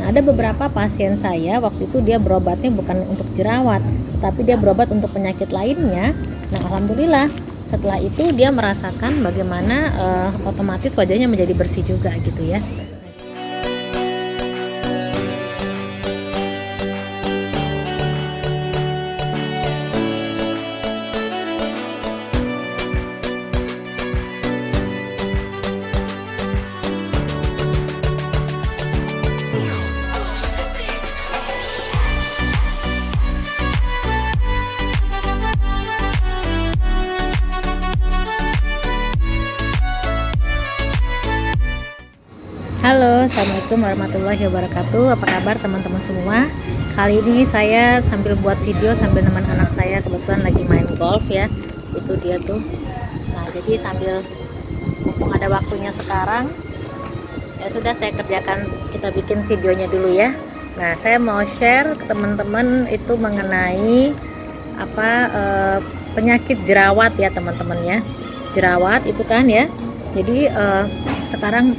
Nah, ada beberapa pasien saya waktu itu dia berobatnya bukan untuk jerawat, tapi dia berobat untuk penyakit lainnya. Nah, alhamdulillah setelah itu dia merasakan bagaimana otomatis wajahnya menjadi bersih juga gitu ya. Halo, assalamualaikum warahmatullahi wabarakatuh. Apa kabar teman-teman semua? Kali ini saya sambil buat video sambil nemen anak saya, kebetulan lagi main golf ya. Itu dia tuh. Nah, jadi sambil mumpung ada waktunya sekarang, ya sudah saya kerjakan, kita bikin videonya dulu ya. Nah, saya mau share ke teman-teman itu mengenai penyakit jerawat ya teman-teman ya. Jerawat itu kan ya. Jadi sekarang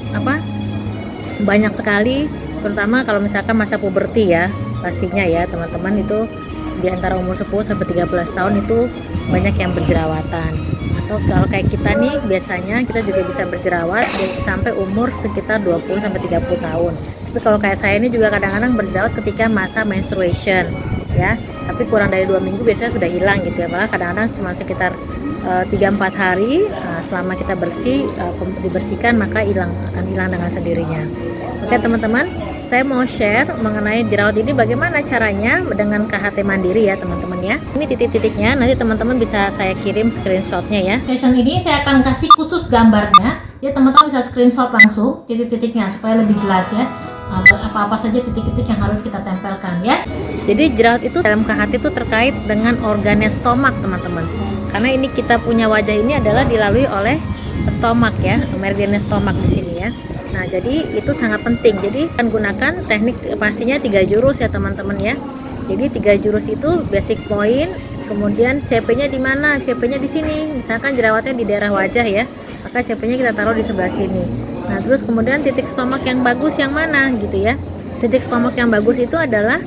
banyak sekali, terutama kalau misalkan masa puberti ya, pastinya ya teman-teman, itu di antara umur 10 sampai 13 tahun itu banyak yang berjerawatan. Atau kalau kayak kita nih, biasanya kita juga bisa berjerawat sampai umur sekitar 20 sampai 30 tahun. Tapi kalau kayak saya ini juga kadang-kadang berjerawat ketika masa menstruation ya, tapi kurang dari 2 minggu biasanya sudah hilang gitu ya. Malah kadang-kadang cuma sekitar 3-4 hari selama kita dibersihkan, maka akan hilang dengan sendirinya. Oke teman-teman, saya mau share mengenai jerawat ini bagaimana caranya dengan KHT Mandiri ya teman-teman ya. Ini titik-titiknya, nanti teman-teman bisa saya kirim screenshotnya ya. Session ini saya akan kasih khusus gambarnya ya, teman-teman bisa screenshot langsung titik-titiknya supaya lebih jelas ya. Apa-apa saja titik-titik yang harus kita tempelkan ya. Jadi jerawat itu dalam KHT itu terkait dengan organnya stomak teman-teman. Karena ini kita punya wajah ini adalah dilalui oleh stomak ya, meridiannya stomak di sini ya. Nah, jadi itu sangat penting. Jadi akan gunakan teknik pastinya 3 jurus ya teman-teman ya. Jadi 3 jurus itu basic point, kemudian CP-nya di mana? CP-nya di sini. Misalkan jerawatnya di daerah wajah ya, maka CP-nya kita taruh di sebelah sini. Nah, terus kemudian titik stomak yang bagus yang mana gitu ya. Titik stomak yang bagus itu adalah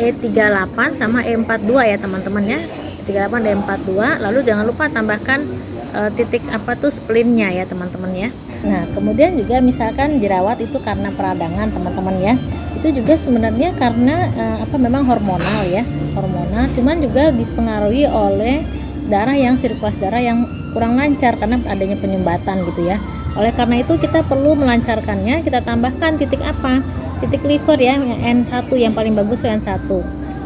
E38 sama E42 ya teman-teman ya. 38 dan 42, lalu jangan lupa tambahkan titik splinnya ya teman-teman ya. Nah, kemudian juga misalkan jerawat itu karena peradangan teman-teman ya. Itu juga sebenarnya karena memang hormonal ya, hormonal, cuman juga dipengaruhi oleh sirkulasi darah yang kurang lancar karena adanya penyumbatan gitu ya. Oleh karena itu kita perlu melancarkannya, kita tambahkan titik titik liver ya, yang N1 yang paling bagus N1.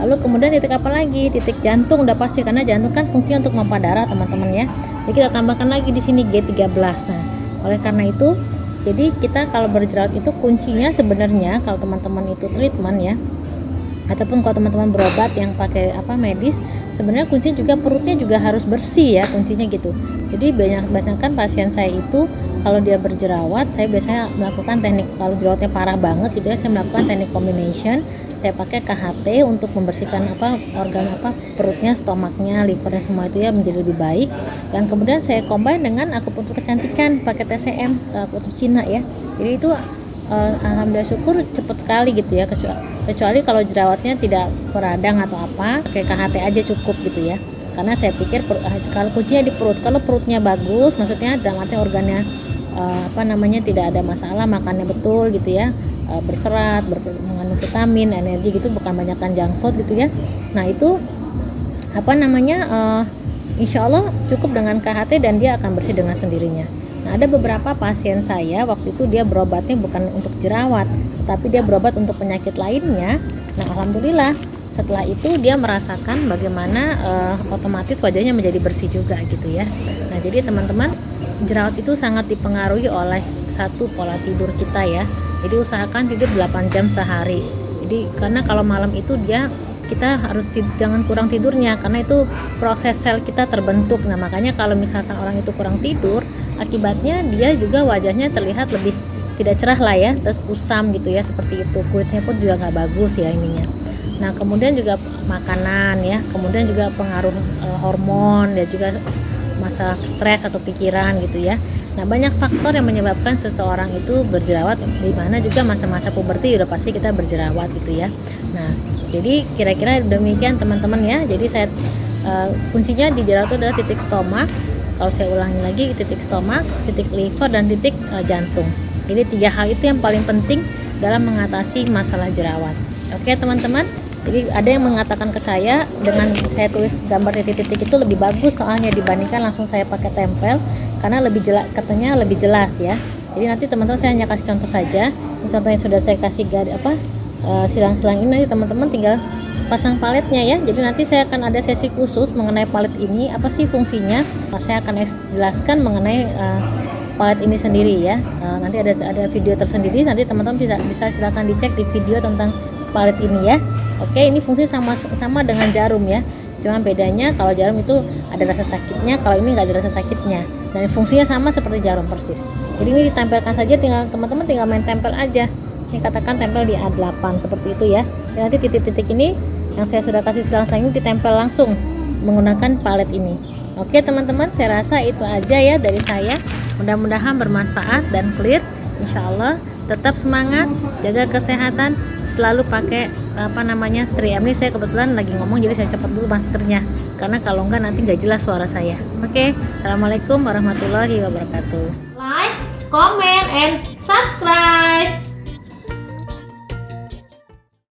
Lalu kemudian titik apa lagi? Titik jantung udah pasti, karena jantung kan fungsinya untuk pompa darah teman-teman ya. Jadi kita tambahkan lagi di sini G13. Nah, oleh karena itu, jadi kita kalau berjerawat itu kuncinya sebenarnya kalau teman-teman itu treatment ya, ataupun kalau teman-teman berobat yang pakai medis, sebenarnya kuncinya juga perutnya juga harus bersih ya, kuncinya gitu. Jadi banyak kan pasien saya itu kalau dia berjerawat, saya biasanya melakukan teknik, kalau jerawatnya parah banget gitu ya, saya melakukan teknik combination. Saya pakai KHT untuk membersihkan organ perutnya, stomaknya, livernya, semua itu ya menjadi lebih baik. Yang kemudian saya combine dengan akupuntur kecantikan pakai TCM, akupuntur Cina ya. Jadi itu alhamdulillah syukur cepat sekali gitu ya, kecuali kalau jerawatnya tidak peradang atau kayak KHT aja cukup gitu ya. Karena saya pikir kalau kuncinya di perut, kalau perutnya bagus, maksudnya dalam arti organnya tidak ada masalah, makannya betul gitu ya, berserat, mengandung vitamin, energi gitu, bukan banyakkan junk food gitu ya. Nah, itu insya Allah cukup dengan KHT dan dia akan bersih dengan sendirinya. Nah, ada beberapa pasien saya waktu itu dia berobatnya bukan untuk jerawat, tapi dia berobat untuk penyakit lainnya. Nah, alhamdulillah setelah itu dia merasakan bagaimana otomatis wajahnya menjadi bersih juga gitu ya. Nah, jadi teman-teman, jerawat itu sangat dipengaruhi oleh satu, pola tidur kita ya. Jadi usahakan tidur 8 jam sehari. Jadi karena kalau malam itu kita harus jangan kurang tidurnya, karena itu proses sel kita terbentuk. Nah, makanya kalau misalkan orang itu kurang tidur, akibatnya dia juga wajahnya terlihat lebih tidak cerah lah ya, terus kusam gitu ya, seperti itu. Kulitnya pun juga nggak bagus ya ininya. Nah, kemudian juga makanan ya, kemudian juga pengaruh hormon dan juga masalah stres atau pikiran gitu ya. Nah, banyak faktor yang menyebabkan seseorang itu berjerawat, di mana juga masa-masa puberti udah pasti kita berjerawat gitu ya. Nah, jadi kira-kira demikian teman-teman ya. Jadi saya kuncinya di jerawat itu adalah titik stomak. Kalau saya ulangi lagi, titik stomak, titik liver, dan titik jantung. Jadi 3 hal itu yang paling penting dalam mengatasi masalah jerawat. Oke teman-teman. Jadi ada yang mengatakan ke saya, dengan saya tulis gambar titik-titik itu lebih bagus soalnya dibandingkan langsung saya pakai tempel, karena lebih jelas, katanya lebih jelas ya. Jadi nanti teman-teman saya hanya kasih contoh saja. Ini contoh yang sudah saya kasih silang-silang ini, nanti teman-teman tinggal pasang paletnya ya. Jadi nanti saya akan ada sesi khusus mengenai palet ini, apa sih fungsinya. Saya akan jelaskan mengenai palet ini sendiri ya. Nanti ada video tersendiri, nanti teman-teman bisa silakan dicek di video tentang palet ini ya. Oke, ini fungsi sama dengan jarum ya. Cuma bedanya kalau jarum itu ada rasa sakitnya, kalau ini nggak ada rasa sakitnya. Dan fungsinya sama seperti jarum persis. Jadi ini ditempelkan saja, teman-teman tinggal main tempel aja. Ini katakan tempel di A8 seperti itu ya. Dan nanti titik-titik ini yang saya sudah kasih silang-silang ini ditempel langsung menggunakan palet ini. Oke teman-teman, saya rasa itu aja ya dari saya. Mudah-mudahan bermanfaat dan clear. Insya Allah tetap semangat, jaga kesehatan, selalu pakai 3M. Ini saya kebetulan lagi ngomong, jadi saya copot dulu maskernya, karena kalau enggak nanti nggak jelas suara saya. Oke, assalamualaikum warahmatullahi wabarakatuh. Like, comment, and subscribe.